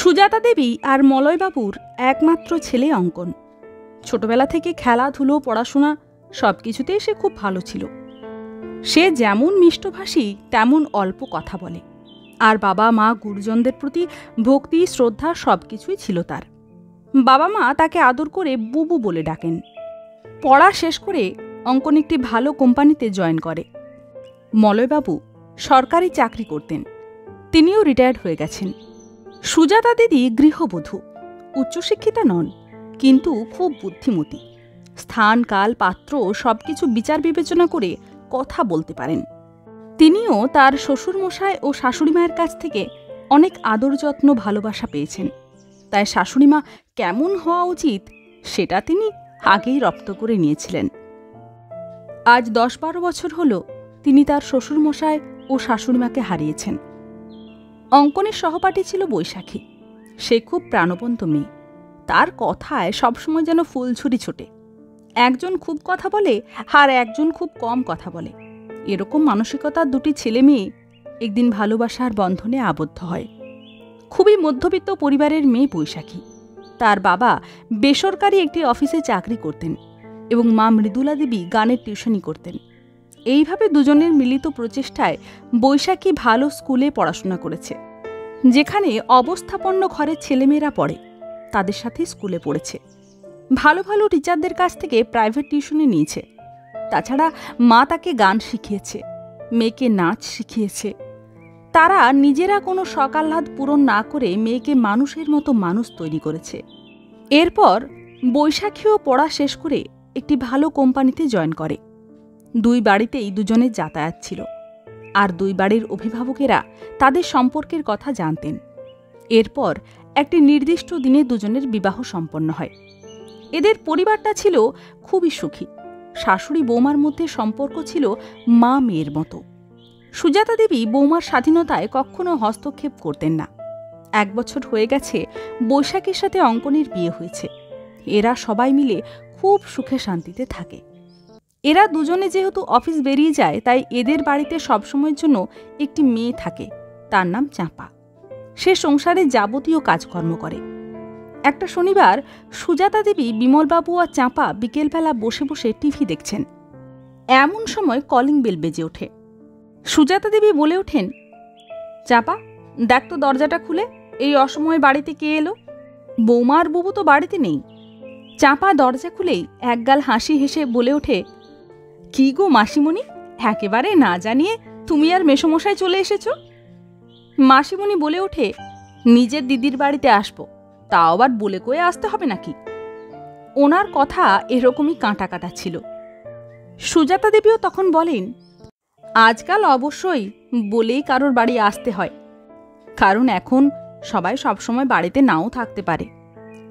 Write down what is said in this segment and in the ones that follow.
সুজাতা দেবী আর মলয়বাবুর একমাত্র ছেলে অঙ্কন। ছোটবেলা থেকে খেলাধুলো, পড়াশোনা সবকিছুতেই সে খুব ভালো ছিল। সে যেমন মিষ্টভাষী তেমন অল্প কথা বলে, আর বাবা মা গুরুজনদের প্রতি ভক্তি শ্রদ্ধা সবকিছুই ছিল তার। বাবা মা তাকে আদর করে বুবু বলে ডাকেন। পড়া শেষ করে অঙ্কন একটি ভালো কোম্পানিতে জয়েন করে। মলয়বাবু সরকারি চাকরি করতেন, তিনিও রিটায়ার্ড হয়ে গেছেন। সুজাতা দিদি গৃহবধূ, উচ্চশিক্ষিতা নন, কিন্তু খুব বুদ্ধিমতী। স্থান কাল পাত্র সবকিছু বিচার বিবেচনা করে কথা বলতে পারেন। তিনিও তার শ্বশুরমশাই ও শাশুড়িমায়ের কাছ থেকে অনেক আদর যত্ন ভালোবাসা পেয়েছেন। তাই শাশুড়িমা কেমন হওয়া উচিত সেটা তিনি আগেই রপ্ত করে নিয়েছিলেন। আজ 10-12 বছর হল তিনি তার শ্বশুরমশাই ও শাশুড়িমাকে হারিয়েছেন। অঙ্কনের সহপাঠী ছিল বৈশাখী। সে খুব প্রাণবন্ত মেয়ে। তার কথায় সবসময় যেন ফুলঝুরি ছোটে। একজন খুব কথা বলে আর একজন খুব কম কথা বলে। এরকম মানসিকতার দুটি ছেলে মেয়ে একদিন ভালোবাসার বন্ধনে আবদ্ধ হয়। খুবই মধ্যবিত্ত পরিবারের মেয়ে বৈশাখী। তার বাবা বেসরকারি একটি অফিসে চাকরি করতেন এবং মা মৃদুলা দেবী গানের টিউশনি করতেন। এইভাবে দুজনের মিলিত প্রচেষ্টায় বৈশাখী ভালো স্কুলে পড়াশোনা করেছে। যেখানে অবস্থাপন্ন ঘরের ছেলেমেয়েরা পড়ে তাদের সাথে স্কুলে পড়েছে। ভালো ভালো টিচারদের কাছ থেকে প্রাইভেট টিউশনে নিয়েছে। তাছাড়া মা তাকে গান শিখিয়েছে, মেয়েকে নাচ শিখিয়েছে। তারা নিজেরা কোনো শখ আহ্লাদ পূরণ না করে মেয়েকে মানুষের মতো মানুষ তৈরি করেছে। এরপর বৈশাখীও পড়া শেষ করে একটি ভালো কোম্পানিতে জয়েন করে। দুই বাড়িতেই দুজনের যাতায়াত ছিল, আর দুই বাড়ির অভিভাবকেরা তাদের সম্পর্কের কথা জানতেন। এরপর একটি নির্দিষ্ট দিনে দুজনের বিবাহ সম্পন্ন হয়। এদের পরিবারটা ছিল খুবই সুখী। শাশুড়ি বৌমার মধ্যে সম্পর্ক ছিল মা মেয়ের মতো। সুজাতা দেবী বৌমার স্বাধীনতায় কখনো হস্তক্ষেপ করতেন না। 1 বছর হয়ে গেছে বৈশাখীর সাথে অঙ্কনের বিয়ে হয়েছে। এরা সবাই মিলে খুব সুখে শান্তিতে থাকে। এরা দুজনে যেহেতু অফিস বেরিয়ে যায়, তাই এদের বাড়িতে সবসময়ের জন্য একটি মেয়ে থাকে, তার নাম চাঁপা। সে সংসারে যাবতীয় কাজকর্ম করে। একটা শনিবার সুজাতা দেবী, বিমলবাবু আর চাঁপা বিকেলবেলা বসে বসে টিভি দেখছেন। এমন সময় কলিং বেল বেজে ওঠে। সুজাতা দেবী বলে ওঠেন, চাঁপা, দেখ তো দরজাটা খুলে, এই অসময়ে বাড়িতে কে এলো? বৌমা আর বুবু তো বাড়িতে নেই। চাঁপা দরজা খুলেই একগাল হাসি হেসে বলে ওঠে, কি গো মাসিমণি, একেবারে না জানিয়ে তুমি আর মেসোমশাই চলে এসেছ? মাসিমণি বলে ওঠে, নিজের দিদির বাড়িতে আসবো, তাও আবার বলে কয়ে আসতে হবে নাকি? ওনার কথা এরকমই কাঁটা কাটা ছিল। সুজাতা দেবীও তখন বলেন, আজকাল অবশ্যই বলেই কারোর বাড়ি আসতে হয়, কারণ এখন সবাই সবসময় বাড়িতে নাও থাকতে পারে।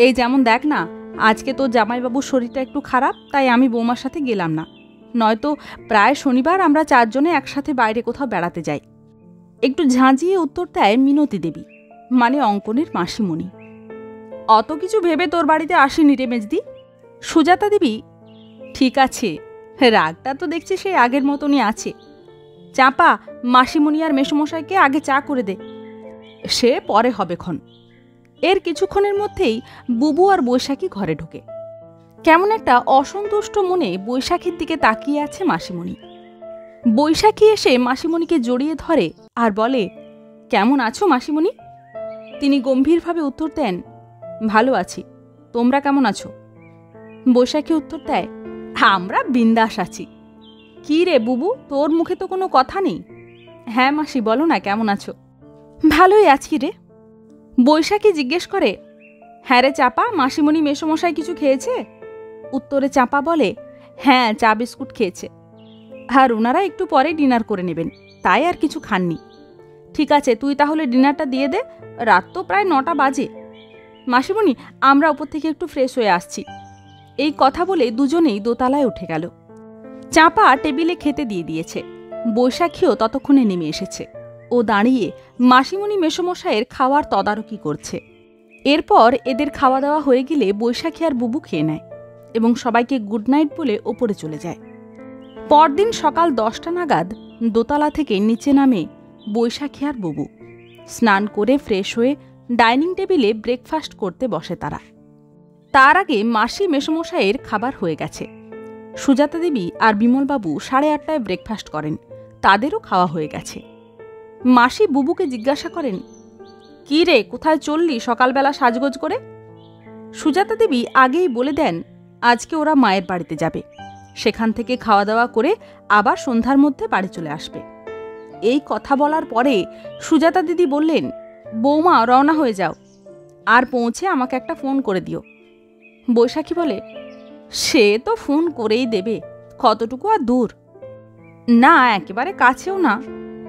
এই যেমন দেখ না, আজকে তো জামাইবাবুর শরীরটা একটু খারাপ, তাই আমি বৌমার সাথে গেলাম না, নয়তো প্রায় শনিবার আমরা 4 জনে একসাথে বাইরে কোথাও বেড়াতে যাই। একটু ঝাঁঝিয়ে উত্তর দেয় মিনতি দেবী, মানে অঙ্কনের মাসিমণি। অত কিছু ভেবে তোর বাড়িতে আসিনি রে মেজদি। সুজাতা দেবী, ঠিক আছে, রাগটা তো দেখছি সেই আগের মতনই আছে। চাঁপা, মাসিমণি আর মেসোমশাইকে আগে চা করে দে, সে পরে হবে ক্ষণ। এর কিছুক্ষণের মধ্যেই বুবু আর বৈশাখী ঘরে ঢোকে। কেমন একটা অসন্তুষ্ট মনে বৈশাখীর দিকে তাকিয়ে আছে মাসিমণি। বৈশাখী এসে মাসিমণিকে জড়িয়ে ধরে আর বলে, কেমন আছো মাসিমণি? তিনি গম্ভীরভাবে উত্তর দেন, ভালো আছি, তোমরা কেমন আছো? বৈশাখী উত্তর দেয়, আমরা বিন্দাস আছি। কি রে বুবু, তোর মুখে তো কোনো কথা নেই। হ্যাঁ মাসি, বলো না কেমন আছো? ভালোই আছি রে। বৈশাখী জিজ্ঞেস করে, হ্যাঁ রে চাঁপা, মাসিমণি মেসোমশাই কিছু খেয়েছে? উত্তরে চাঁপা বলে, হ্যাঁ, চা বিস্কুট খেয়েছে, আর ওনারা একটু পরে ডিনার করে নেবেন, তাই আর কিছু খাননি। ঠিক আছে, তুই তাহলে ডিনারটা দিয়ে দে, রাত তো প্রায় 9টা বাজে। মাসিমণি, আমরা ওপর থেকে একটু ফ্রেশ হয়ে আসছি। এই কথা বলে দুজনেই দোতলায় উঠে গেল। চাঁপা টেবিলে খেতে দিয়ে দিয়েছে। বৈশাখীও ততক্ষণে নেমে এসেছে। ও দাঁড়িয়ে মাসিমণি মেসোমশাইয়ের খাওয়ার তদারকি করছে। এরপর এদের খাওয়া দাওয়া হয়ে গেলে বৈশাখী আর বুবু খেয়ে নেয় এবং সবাইকে গুড নাইট বলে ওপরে চলে যায়। পরদিন সকাল 10টা নাগাদ দোতলা থেকে নিচে নামে বৈশাখী আর বুবু। স্নান করে ফ্রেশ হয়ে ডাইনিং টেবিলে ব্রেকফাস্ট করতে বসে তারা। তার আগে মাসি মেসমশাইয়ের খাবার হয়ে গেছে। সুজাতা দেবী আর বিমলবাবু 8:30টায় ব্রেকফাস্ট করেন, তাদেরও খাওয়া হয়ে গেছে। মাসি বুবুকে জিজ্ঞাসা করেন, কি রে, কোথায় চললি সকালবেলা সাজগোজ করে? সুজাতা দেবী আগেই বলে দেন আজকে ওরা মায়ের বাড়িতে যাবে, সেখান থেকে খাওয়া দাওয়া করে আবার সন্ধ্যার মধ্যে বাড়ি চলে আসবে। এই কথা বলার পরে সুজাতা দিদি বললেন, বৌমা রওনা হয়ে যাও, আর পৌঁছে আমাকে একটা ফোন করে দিও। বৈশাখী বলে, সে তো ফোন করেই দেবে, কতটুকু আর দূর? না, একেবারে কাছেও না,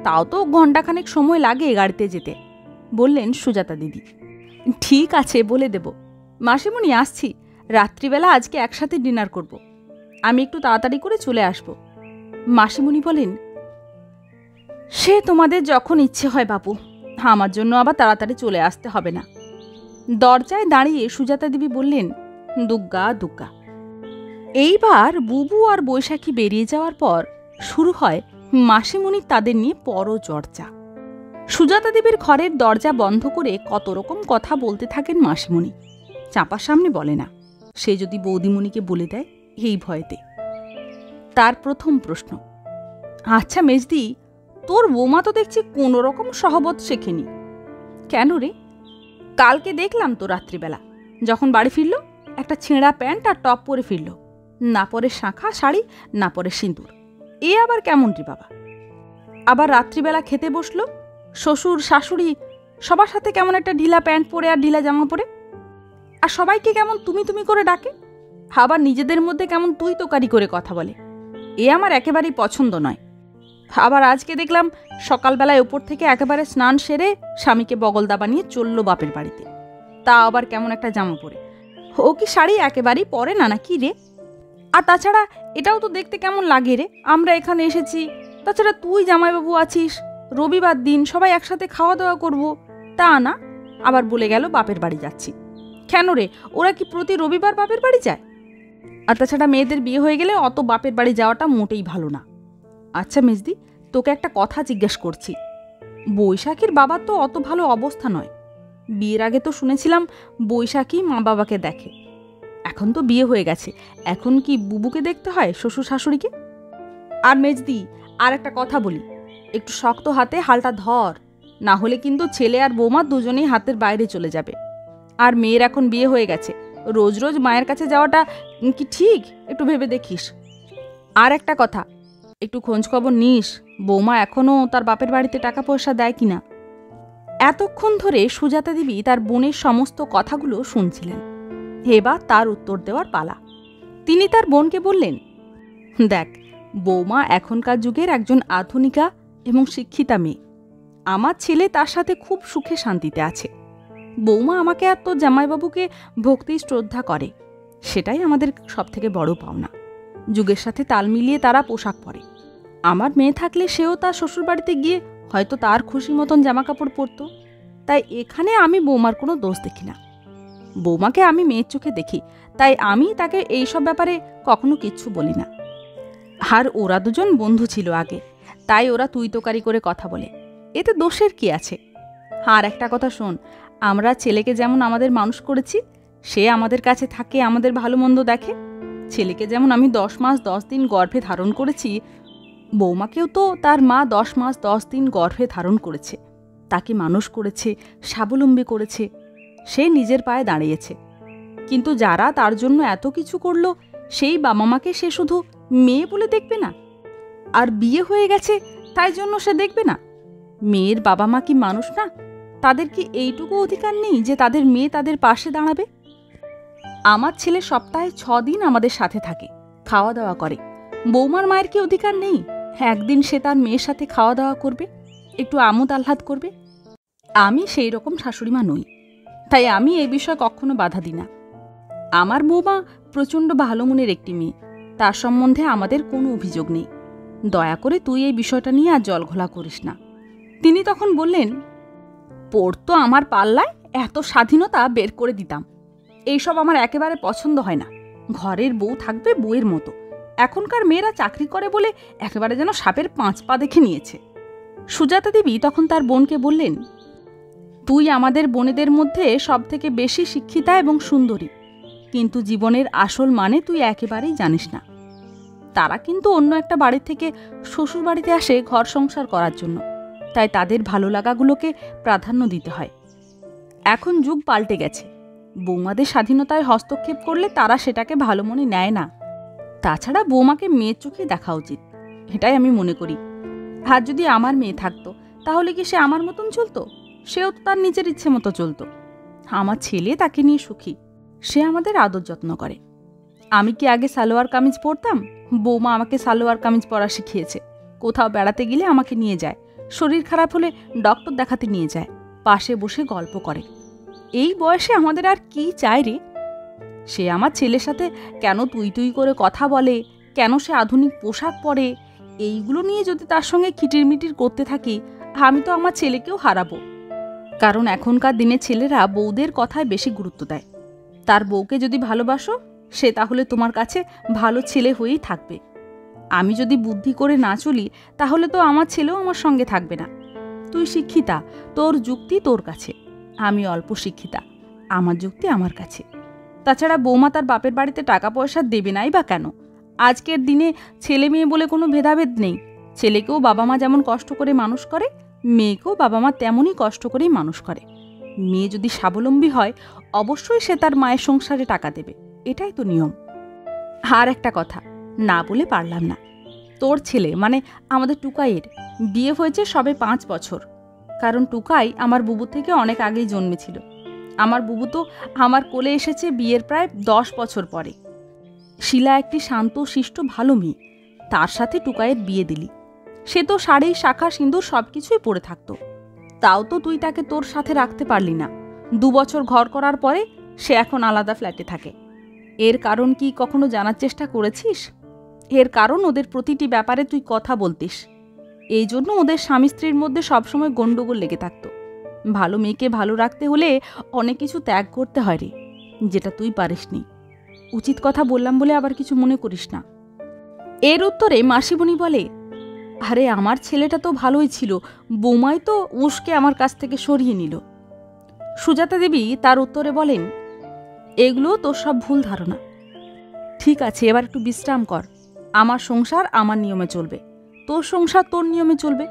তাও তো ঘণ্টাখানেক সময় লাগে গাড়িতে যেতে, বললেন সুজাতা দিদি। ঠিক আছে, বলে দেব। মাসিমণি আসছি, রাত্রিবেলা আজকে একসাথে ডিনার করব, আমি একটু তাড়াতাড়ি করে চলে আসব। মাসিমণি বলেন, সে তোমাদের যখন ইচ্ছে হয় বাপু, আমার জন্য আবার তাড়াতাড়ি চলে আসতে হবে না। দরজায় দাঁড়িয়ে সুজাতা দেবী বললেন, দুগ্গা দুগ্গা। এইবার বুবু আর বৈশাখী বেরিয়ে যাওয়ার পর শুরু হয় মাসিমণির তাদের নিয়ে পরচর্চা। সুজাতা দেবীর ঘরের দরজা বন্ধ করে কত রকম কথা বলতে থাকেন মাসিমণি। চাঁপার সামনে বলে না, সে যদি বৌদিমণিকে বলে দেয় এই ভয়েতে। তার প্রথম প্রশ্ন, আচ্ছা মেজদি, তোর বৌমা তো দেখছি কোনো রকম সহবত শেখেনি। কেন রে? কালকে দেখলাম তো রাত্রিবেলা যখন বাড়ি ফিরল, একটা ছেঁড়া প্যান্ট আর টপ পরে ফিরল, না পরে শাঁখা শাড়ি, না পরে সিঁদুর। এ আবার কেমন রে বাবা? আবার রাত্রিবেলা খেতে বসলো, শ্বশুর শাশুড়ি সবার সাথে কেমন একটা ঢিলা প্যান্ট পরে আর ঢিলা জামা পরে, আর সবাইকে কেমন তুমি তুমি করে ডাকে, আবার নিজেদের মধ্যে কেমন তুই তোকারি করে কথা বলে। এ আমার একেবারেই পছন্দ নয়। আবার আজকে দেখলাম সকালবেলায় ওপর থেকে একেবারে স্নান সেরে স্বামীকে বগলদা বানিয়ে চলল বাপের বাড়িতে, তা আবার কেমন একটা জামা পরে। ও কি শাড়ি একেবারেই পরে না, নাকি রে? আর তাছাড়া এটাও তো দেখতে কেমন লাগে রে, আমরা এখানে এসেছি, তাছাড়া তুই জামাইবাবু আছিস, রবিবার দিন সবাই একসাথে খাওয়া দাওয়া করব, তা না, আবার বলে গেল বাপের বাড়ি যাচ্ছি। কেন রে, ওরা কি প্রতি রবিবার বাপের বাড়ি যায়? আর তাছাড়া মেয়েদের বিয়ে হয়ে গেলে অত বাপের বাড়ি যাওয়াটা মোটেই ভালো না। আচ্ছা মেজদি, তোকে একটা কথা জিজ্ঞেস করছি, বৈশাখীর বাবার তো অত ভালো অবস্থা নয়। বিয়ের আগে তো শুনেছিলাম বৈশাখী মা বাবাকে দেখে, এখন তো বিয়ে হয়ে গেছে, এখন কি বুবুকে দেখতে হয়, শ্বশুর শাশুড়িকে? আর মেজদি, আর একটা কথা বলি, একটু শক্ত হাতে হালটা ধর, না হলে কিন্তু ছেলে আর বৌমা দুজনেই হাতের বাইরে চলে যাবে। আর মেয়ের এখন বিয়ে হয়ে গেছে, রোজ রোজ মায়ের কাছে যাওয়াটা কি ঠিক? একটু ভেবে দেখিস। আর একটা কথা, একটু খোঁজ খবর নিস, বৌমা এখনও তার বাপের বাড়িতে টাকা পয়সা দেয় কিনা। এতক্ষণ ধরে সুজাতা দেবী তার বোনের সমস্ত কথাগুলো শুনছিলেন। এবার তার উত্তর দেওয়ার পালা। তিনি তার বোনকে বললেন, দেখ, বৌমা এখনকার যুগের একজন আধুনিকা এবং শিক্ষিতা মেয়ে। আমার ছেলে তার সাথে খুব সুখে শান্তিতে আছে। বৌমা আমাকে আর তোর জামাইবাবুকে ভক্তি শ্রদ্ধা করে, সেটাই আমাদের সবথেকে বড় পাওনা। যুগের সাথে তাল মিলিয়ে তারা পোশাক পরে। আমার মেয়ে থাকলে সেও তার শ্বশুরবাড়িতে গিয়ে হয়তো তার খুশি মতন জামাকাপড় পরত। তাই এখানে আমি বৌমার কোনো দোষ দেখি না। বৌমাকে আমি মেয়ের চোখে দেখি, তাই আমি তাকে এইসব ব্যাপারে কখনো কিচ্ছু বলি না। আর ওরা দুজন বন্ধু ছিল আগে, তাই ওরা তুই তোকারি করে কথা বলে, এতে দোষের কি আছে? আর একটা কথা শোন, আমরা ছেলেকে যেমন আমাদের মানুষ করেছি, সে আমাদের কাছে থাকে, আমাদের ভালো মন্দ দেখে। ছেলেকে যেমন আমি 10 মাস 10 দিন গর্ভে ধারণ করেছি, বৌমাকেও তো তার মা 10 মাস 10 দিন গর্ভে ধারণ করেছে, তাকে মানুষ করেছে, স্বাবলম্বী করেছে, সে নিজের পায়ে দাঁড়িয়েছে। কিন্তু যারা তার জন্য এত কিছু করলো, সেই বাবা মাকে সে শুধু মেয়ে বলে দেখবে না, আর বিয়ে হয়ে গেছে তাই জন্য সে দেখবে না? মেয়ের বাবা মা কি মানুষ না? তাদের কি এইটুকু অধিকার নেই যে তাদের মেয়ে তাদের পাশে দাঁড়াবে? আমার ছেলে সপ্তাহে 6 দিন আমাদের সাথে থাকে, খাওয়া দাওয়া করে। বৌমার মায়ের কি অধিকার নেই একদিন সে তার মেয়ের সাথে খাওয়া দাওয়া করবে, একটু আমোদ আহ্লাদ করবে? আমি সেই রকম শাশুড়িমা নই, তাই আমি এই বিষয়ে কখনো বাধা দিই না। আমার বৌমা প্রচণ্ড ভালো মনের একটি মেয়ে, তার সম্বন্ধে আমাদের কোনো অভিযোগ নেই। দয়া করে তুই এই বিষয়টা নিয়ে আর জল ঘোলা করিস না। তিনি তখন বললেন, পড়তো আমার পাল্লায়, এত স্বাধীনতা বের করে দিতাম। এইসব আমার একেবারে পছন্দ হয় না। ঘরের বউ থাকবে বউয়ের মতো। এখনকার মেয়েরা চাকরি করে বলে একেবারে যেন সাপের 5 পা দেখে নিয়েছে। সুজাতা দেবী তখন তার বোনকে বললেন, তুই আমাদের বোনেদের মধ্যে সবথেকে বেশি শিক্ষিতা এবং সুন্দরী, কিন্তু জীবনের আসল মানে তুই একেবারেই জানিস না। তারা কিন্তু অন্য একটা বাড়ি থেকে শ্বশুর বাড়িতে আসে ঘর সংসার করার জন্য, তাই তাদের ভালো লাগাগুলোকে প্রাধান্য দিতে হয়। এখন যুগ পাল্টে গেছে, বৌমাদের স্বাধীনতায় হস্তক্ষেপ করলে তারা সেটাকে ভালো মনে নেয় না। তাছাড়া বৌমাকে মেয়ের চোখে দেখা উচিত, এটাই আমি মনে করি। আর যদি আমার মেয়ে থাকতো তাহলে কি সে আমার মতন চলতো? সেও তো তার নিজের ইচ্ছে মতো চলতো। আমার ছেলে তাকে নিয়ে সুখী, সে আমাদের আদর যত্ন করে। আমি কি আগে সালোয়ার কামিজ পরতাম? বৌমা আমাকে সালোয়ার কামিজ পরা শিখিয়েছে। কোথাও বেড়াতে গেলে আমাকে নিয়ে যায়, শরীর খারাপ হলে ডক্টর দেখাতে নিয়ে যায়, পাশে বসে গল্প করে। এই বয়সে আমাদের আর কি চাই রে? সে আমার ছেলের সাথে কেন তুই তুই করে কথা বলে, কেন সে আধুনিক পোশাক পরে, এইগুলো নিয়ে যদি তার সঙ্গে কিটিরমিটির করতে থাকি, আমি তো আমার ছেলেকেও হারাবো। কারণ এখনকার দিনে ছেলেরা বউদের কথায় বেশি গুরুত্ব দেয়। তার বউকে যদি ভালোবাসো, সে তাহলে তোমার কাছে ভালো ছেলে হয়েই থাকবে। আমি যদি বুদ্ধি করে না চলি, তাহলে তো আমার ছেলেও আমার সঙ্গে থাকবে না। তুই শিক্ষিতা, তোর যুক্তি তোর কাছে, আমি অল্প শিক্ষিতা, আমার যুক্তি আমার কাছে। তাছাড়া বৌমা তার বাপের বাড়িতে টাকা পয়সা দেবে নাই বা কেন? আজকের দিনে ছেলে মেয়ে বলে কোনো ভেদাভেদ নেই। ছেলেকেও বাবা মা যেমন কষ্ট করে মানুষ করে, মেয়েকেও বাবা মা তেমনই কষ্ট করেই মানুষ করে। মেয়ে যদি স্বাবলম্বী হয়, অবশ্যই সে তার মায়ের সংসারে টাকা দেবে, এটাই তো নিয়ম। আর একটা কথা না বলে পারলাম না, তোর ছেলে মানে আমাদের টুকাইয়ের বিয়ে হয়েছে সবে 5 বছর। কারণ টুকাই আমার বুবু থেকে অনেক আগেই জন্মেছিল। আমার বুবু তো আমার কোলে এসেছে বিয়ের প্রায় 10 বছর পরে। শিলা একটি শান্ত শিষ্ট ভালো মেয়ে, তার সাথে টুকাইয়ের বিয়ে দিলি। সে তো শাড়ি শাখা সিঁদুর সব কিছুই পরে থাকতো, তাও তো তুই তাকে তোর সাথে রাখতে পারলি না। 2 বছর ঘর করার পরে সে এখন আলাদা ফ্ল্যাটে থাকে। এর কারণ কি কখনো জানার চেষ্টা করেছিস? এর কারণ ওদের প্রতিটি ব্যাপারে তুই কথা বলতিস, এই জন্য ওদের স্বামী স্ত্রীর মধ্যে সবসময় গণ্ডগোল লেগে থাকতো। ভালো মেয়েকে ভালো রাখতে হলে অনেক কিছু ত্যাগ করতে হয় রে, যেটা তুই পারিসনি। উচিত কথা বললাম বলে আবার কিছু মনে করিস না। এর উত্তরে মাসিমণি বলে, আরে আমার ছেলেটা তো ভালোই ছিল, বৌমাই তো উস্কে আমার কাছ থেকে সরিয়ে নিল। সুজাতা দেবী তার উত্তরে বলেন, এগুলো তোর সব ভুল ধারণা। ঠিক আছে, এবার একটু বিশ্রাম কর। আমার সংসার আমার নিয়মে চলবে, তোর সংসার তোর নিয়মে চলবে,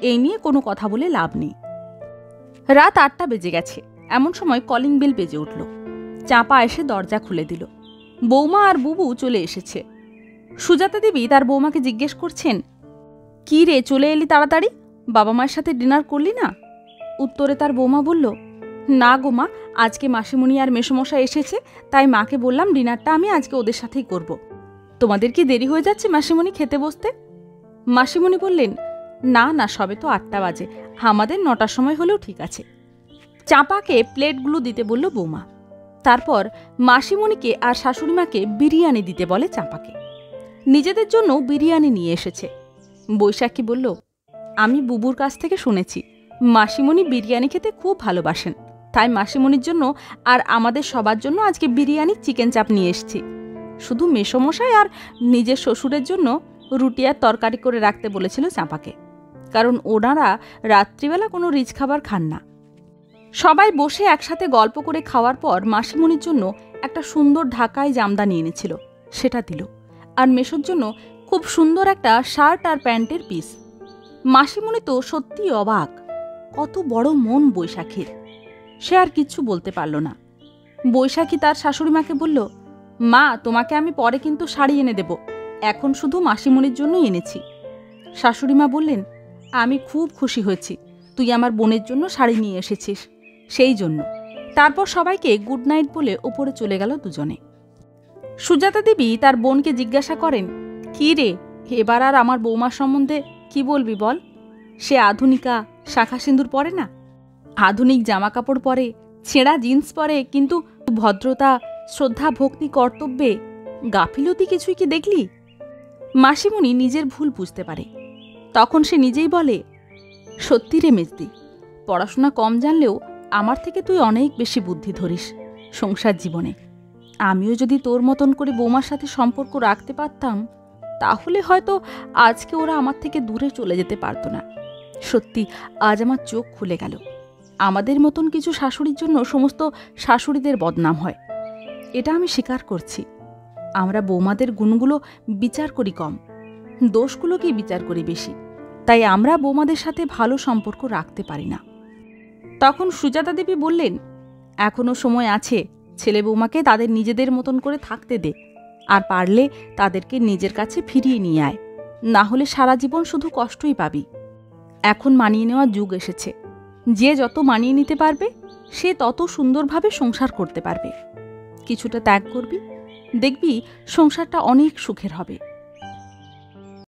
এই নিয়ে কোনো কথা বলে লাভ নেই। রাত 8টা বেজে গেছে, এমন সময় কলিং বেল বেজে উঠল। চাঁপা এসে দরজা খুলে দিল। বৌমা আর বুবু চলে এসেছে। সুজাতা দেবী তার বৌমাকে জিজ্ঞেস করছেন, কি রে চলে এলি তাড়াতাড়ি, বাবা মায়ের সাথে ডিনার করলি না? উত্তরে তার বৌমা বলল, না গো মা, আজকে মাসিমণি আর মেসোমশাই এসেছে, তাই মাকে বললাম ডিনারটা আমি আজকে ওদের সাথেই করব। তোমাদের কি দেরি হয়ে যাচ্ছে মাসিমণি খেতে বসতে? মাসিমণি বললেন, না না, সবে তো 8টা বাজে, আমাদের 9টার সময় হলেও ঠিক আছে। চাঁপাকে প্লেটগুলো দিতে বলল বৌমা। তারপর মাসিমণিকে আর শাশুড়িমাকে বিরিয়ানি দিতে বলে চাঁপাকে। নিজেদের জন্য বিরিয়ানি নিয়ে এসেছে। বৈশাখী বলল, আমি বুবুর কাছ থেকে শুনেছি মাসিমণি বিরিয়ানি খেতে খুব ভালোবাসেন, তাই মাসিমণির জন্য আর আমাদের সবার জন্য আজকে বিরিয়ানি চিকেন চাপ নিয়ে এসেছি। শুধু মেসোমশাই আর নিজের শ্বশুরের জন্য রুটি আর তরকারি করে রাখতে বলেছিল চাঁপাকে, কারণ ওনারা রাত্রিবেলা কোনো রিচ খাবার খান না। সবাই বসে একসাথে গল্প করে খাওয়ার পর মাসিমণির জন্য একটা সুন্দর ঢাকাই জামদানি এনেছিল, সেটা দিল। আর মেসোর জন্য খুব সুন্দর একটা শার্ট আর প্যান্টের পিস। মাসিমণি তো সত্যি অবাক, কত বড় মন বৈশাখীর। সে আর কিচ্ছু বলতে পারল না। বৈশাখী তার শাশুড়িমাকে বলল, মা, তোমাকে আমি পরে কিন্তু শাড়ি এনে দেব, এখন শুধু মাসিমণির জন্যই এনেছি। শাশুড়িমা বললেন, আমি খুব খুশি হয়েছি, তুই আমার বোনের জন্য শাড়ি নিয়ে এসেছিস, সেই জন্য। তারপর সবাইকে গুড নাইট বলে ওপরে চলে গেল দুজনে। সুজাতা দেবী তার বোনকে জিজ্ঞাসা করেন, কি রে, এবার আর আমার বৌমার সম্বন্ধে কি বলবি বল? সে আধুনিকা, শাখা সিঁদুর পরে না, আধুনিক জামা কাপড় পরে, ছেঁড়া জিন্স পরে, কিন্তু ভদ্রতা, শ্রদ্ধা, ভক্তি, কর্তব্যে গাফিলতি কিছুই কি দেখলি? মাসিমণি নিজের ভুল বুঝতে পারে। তখন সে নিজেই বলে, সত্যি রে মেজদি, পড়াশোনা কম জানলেও আমার থেকে তুই অনেক বেশি বুদ্ধি ধরিস সংসার জীবনে। আমিও যদি তোর মতন করে বৌমার সাথে সম্পর্ক রাখতে পারতাম, তাহলে হয়তো আজকে ওরা আমার থেকে দূরে চলে যেতে পারতো না। সত্যি আজ আমার চোখ খুলে গেল। আমাদের মতন কিছু শাশুড়ির জন্য সমস্ত শাশুড়িদের বদনাম হয়, এটা আমি স্বীকার করছি। আমরা বৌমাদের গুণগুলো বিচার করি কম, দোষগুলোকেই বিচার করি বেশি, তাই আমরা বৌমাদের সাথে ভালো সম্পর্ক রাখতে পারি না। তখন সুজাতা দেবী বললেন, এখনও সময় আছে, ছেলে বৌমাকে তাদের নিজেদের মতন করে থাকতে দে, আর পারলে তাদেরকে নিজের কাছে ফিরিয়ে নিয়ে আয়, না হলে সারা জীবন শুধু কষ্টই পাবি। এখন মানিয়ে নেওয়ার যুগ এসেছে, যে যত মানিয়ে নিতে পারবে সে তত সুন্দরভাবে সংসার করতে পারবে। কিছুটা ত্যাগ করবি, দেখবি সংসারটা অনেক সুখের হবে।